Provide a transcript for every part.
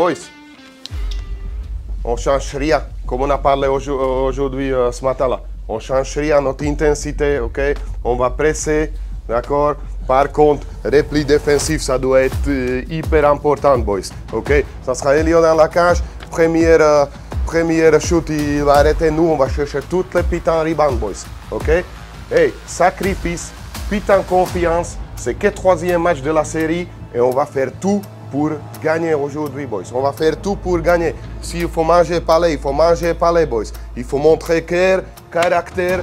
boys, on change rien, comme on a parlé aujourd'hui, ce matin-là. On change rien, notre intensité, ok? On va presser, d'accord? Par contre, repli défensif, ça doit être hyper important, boys, ok? Ça sera Elio dans la cage, première shoot, il va arrêter, nous, on va chercher toutes les putains rebound, boys, ok? Hey, sacrifice, putain confiance, c'est que 3e match de la série et on va faire tout pour gagner aujourd'hui, boys. On va faire tout pour gagner. S'il faut manger palais, il faut manger palais, boys. Il faut montrer cœur, caractère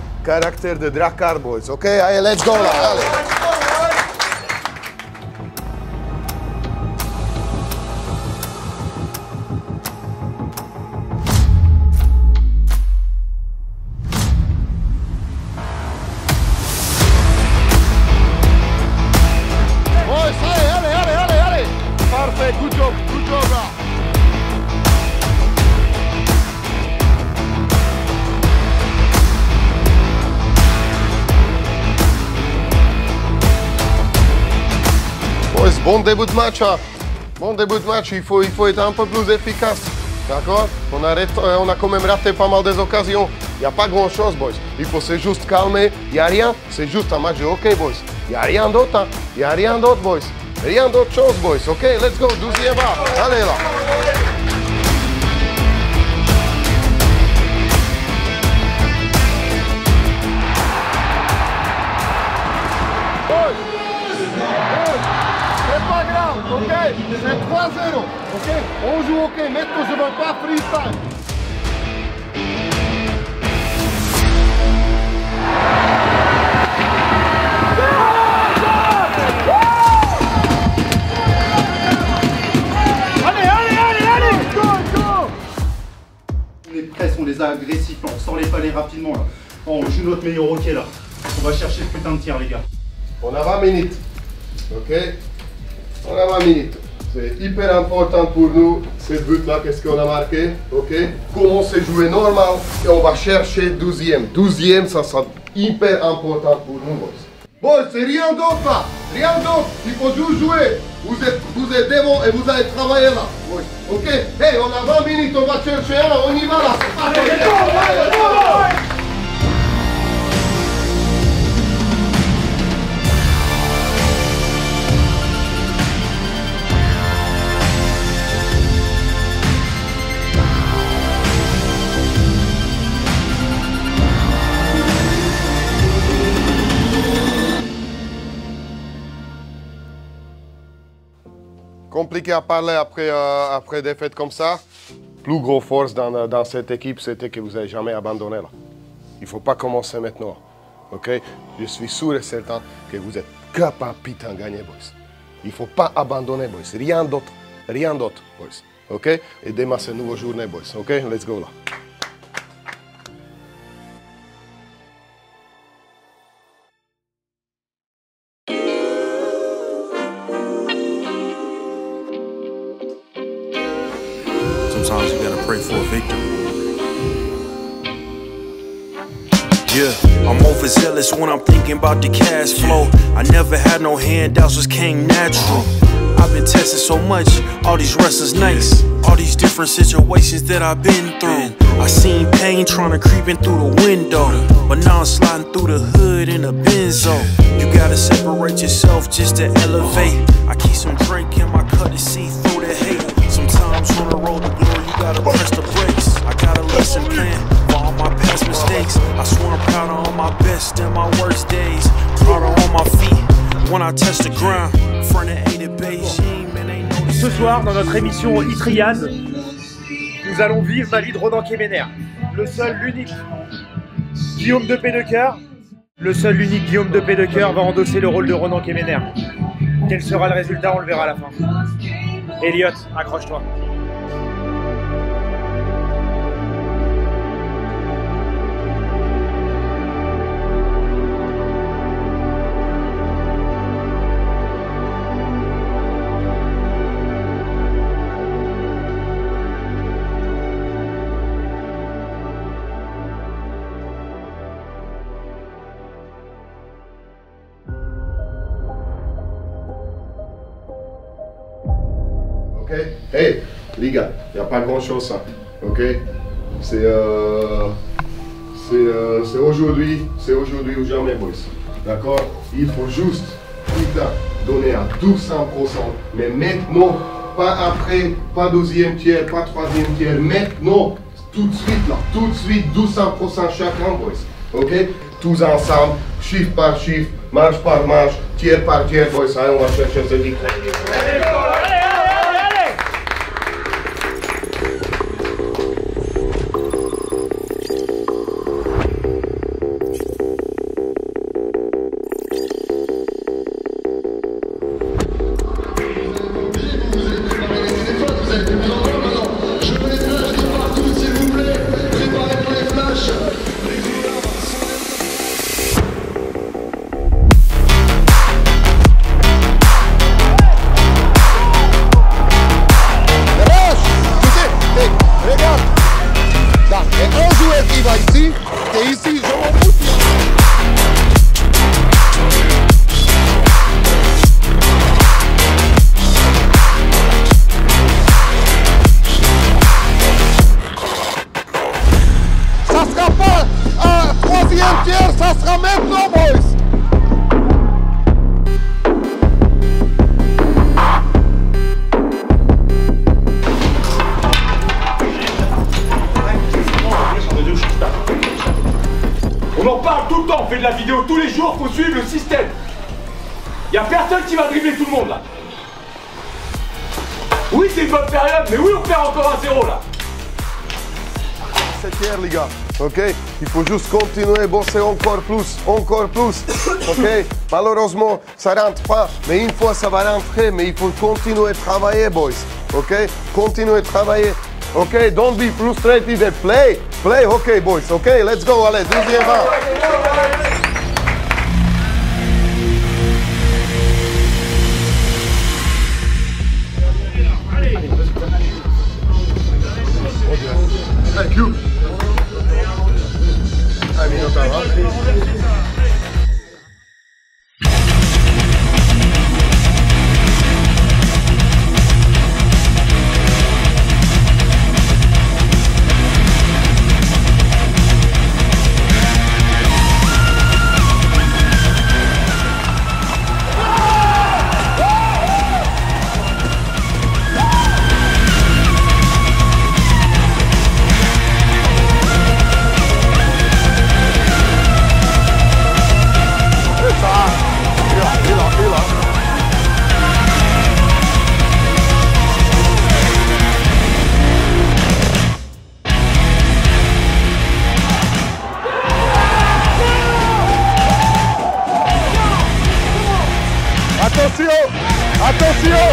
de Drakkar, boys. Ok, allez, let's go là, allez. Good job, là. Boys, bon début de match, hein. Bon début de match, il faut être un peu plus efficace. D'accord? On a quand même raté pas mal des occasions. Il n'y a pas grand chose, boys. Il faut se juste calmer. Il n'y a rien, c'est juste un match de hockey, boys. Il n'y a rien d'autre, hein. Il n'y a rien d'autre, boys. Rien d'autre chose, boys. Ok, let's go. 12e va. Allez là. Boys, c'est pas grave, ok? C'est 3-0, ok? On joue ok. Maintenant, je ne veux pas freestyle. On les a agressifs, on sort les palais rapidement là. On joue notre meilleur hockey là. On va chercher ce putain de tir les gars. On a 20 minutes. Ok? On a 20 minutes. C'est hyper important pour nous, cette but-là, qu'est-ce qu'on a marqué. Ok? Comment se jouer normal et on va chercher 12e. 12e, ça sera hyper important pour nous, boys. Boys, c'est rien d'autre là. Rien d'autre. Il faut juste jouer. Vous êtes devant et vous allez travailler là. Oui. Ok? Hey, on a 20 minutes, on va chercher un, on y va là. Compliqué à parler après des défaites comme ça. Plus grosse force dans cette équipe, c'était que vous n'avez jamais abandonné là. Il ne faut pas commencer maintenant. Ok? Je suis sûr et certain que vous êtes capable de gagner, boys. Il ne faut pas abandonner, boys. Rien d'autre. Rien d'autre, boys. Ok? Et demain, c'est une nouvelle journée, boys. Ok? Let's go là. Sometimes you gotta pray for a victory. Yeah, I'm overzealous when I'm thinking about the cash flow. I never had no handouts, just came natural. I've been tested so much, all these wrestlers nice. All these different situations that I've been through. I seen pain trying to creep in through the window, but now I'm sliding through the hood in a Benzo. You gotta separate yourself just to elevate. I keep some drink in my cup to see through the hate. Sometimes on the road to glory, you gotta press the brakes. I got a lesson plan for all my past mistakes. I swear I'm proud of all my best and my worst days. Proud of all my feet when I touch the ground. In front of A to Beijing, man, ain't no. Ce soir, dans notre émission Itriade, nous allons vivre la vie de Ronan Kemener. Le seul, l'unique Guillaume de Pédecoeur. Le seul, l'unique Guillaume de Pédecoeur va endosser le rôle de Ronan Kemener. Quel sera le résultat, on le verra à la fin. Elliot, accroche-toi. Okay? Hey, les gars, il n'y a pas grand chose ça, ok? C'est aujourd'hui ou jamais, boys. D'accord? Il faut juste, putain, donner à 200%, mais maintenant, pas après, pas deuxième tiers, pas troisième tiers, maintenant, tout de suite là, tout de suite, 200% chacun, boys. Ok? Tous ensemble, chiffre par chiffre, marche par marche, tiers par tiers, boys. Allez, on va chercher ce dick. Ça sera maintenant, boys! On en parle tout le temps, on fait de la vidéo tous les jours, faut suivre le système. Y a personne qui va dribbler tout le monde là. Oui, c'est une bonne période, mais oui, on perd encore 1-0 là. C'est hier, les gars. Ok? Il faut juste continuer à bosser encore plus. Ok? Malheureusement, ça rentre pas. Mais une fois, ça va rentrer. Mais il faut continuer à travailler, boys. Ok? Continuer à travailler. Ok? Don't be frustrated and play. Play, ok, boys. Ok? Let's go. Allez, deuxième round. Thank you. Attention! Attention!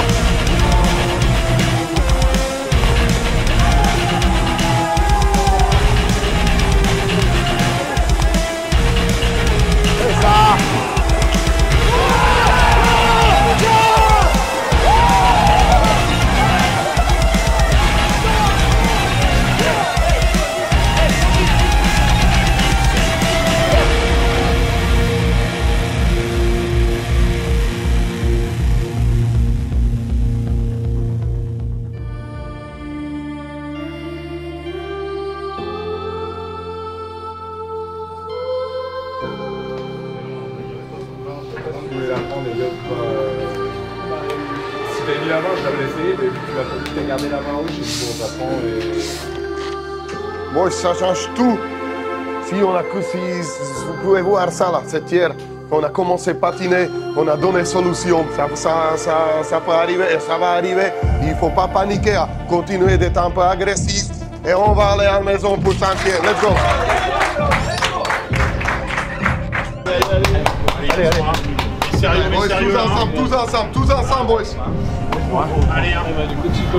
C'est ça! Si t'avais mis la main, j'avais essayé, mais vu que tu as gardé la main rouge, je suis bon, j'apprends et... Bon, ça change tout. Si vous pouvez voir ça là, c'est hier. On a commencé à patiner, on a donné solution. Ça peut arriver et ça va arriver. Il ne faut pas paniquer, continuer d'être un peu agressif. Et on va aller à la maison pour s'enquérir. Let's go. Allez. Sérieux, Boys, tous ensemble, boys. Allez, hein.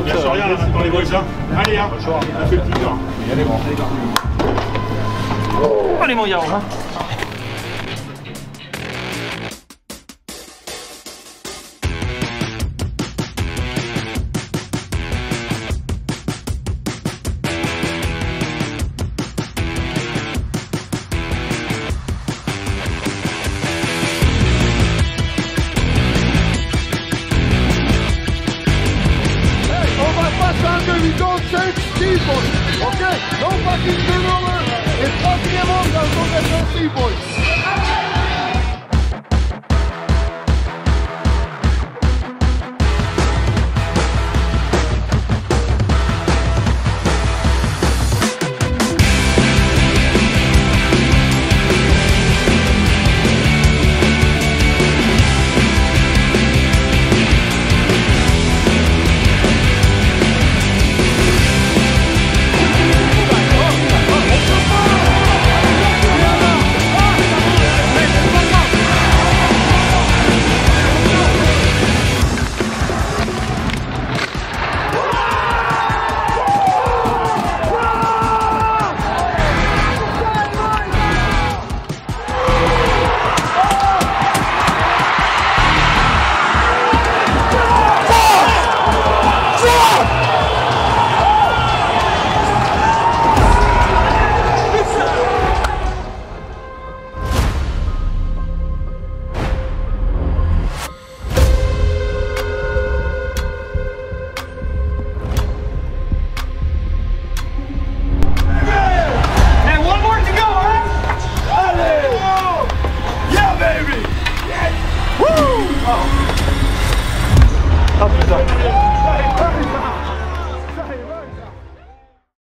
Bien sûr, rien là maintenant les boys, hein. Allez, hein. On a fait le plus dur. Allez, mon gars, hein. On va pas faire de tout ça.